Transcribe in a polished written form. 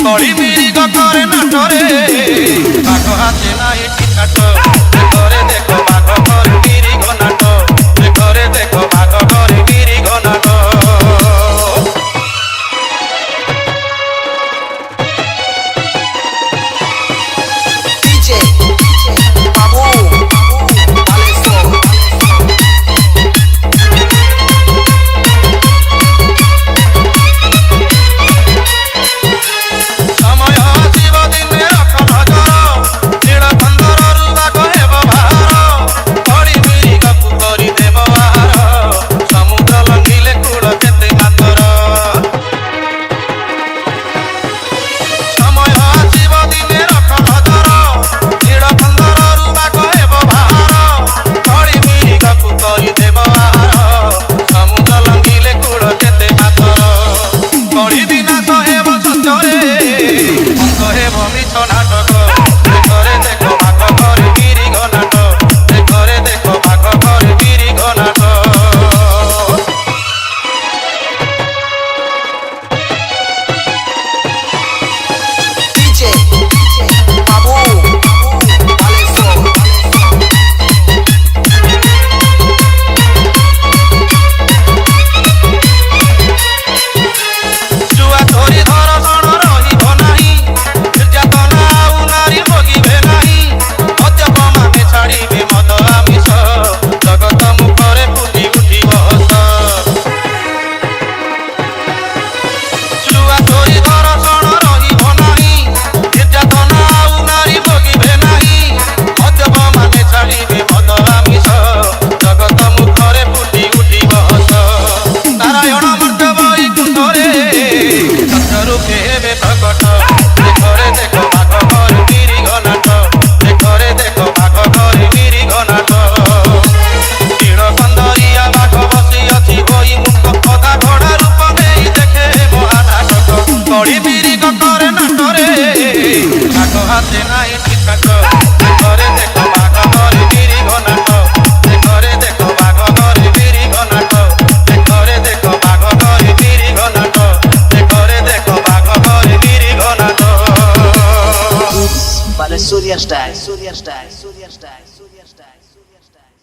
কড়ি মিরি করে নাটরে বাঘ হাতে নাই ঠিকাট ঘরে দেখো বাঘ ঘরে মিরি ঘনাট ঘরে দেখো বাঘ ঘরে মিরি ঘনাট হাতে নাই ঠিকাট ঘরে দেখো বাঘ ঘরে মিরি ঘনাট ঘরে দেখো বাঘ ঘরে মিরি ঘনাট ঘরে দেখো বাঘ ঘরে মিরি ঘনাট ঘরে দেখো বাঘ ঘরে মিরি ঘনাট Para Surya Style, Surya Style, Surya Style, Surya Style, Surya Style.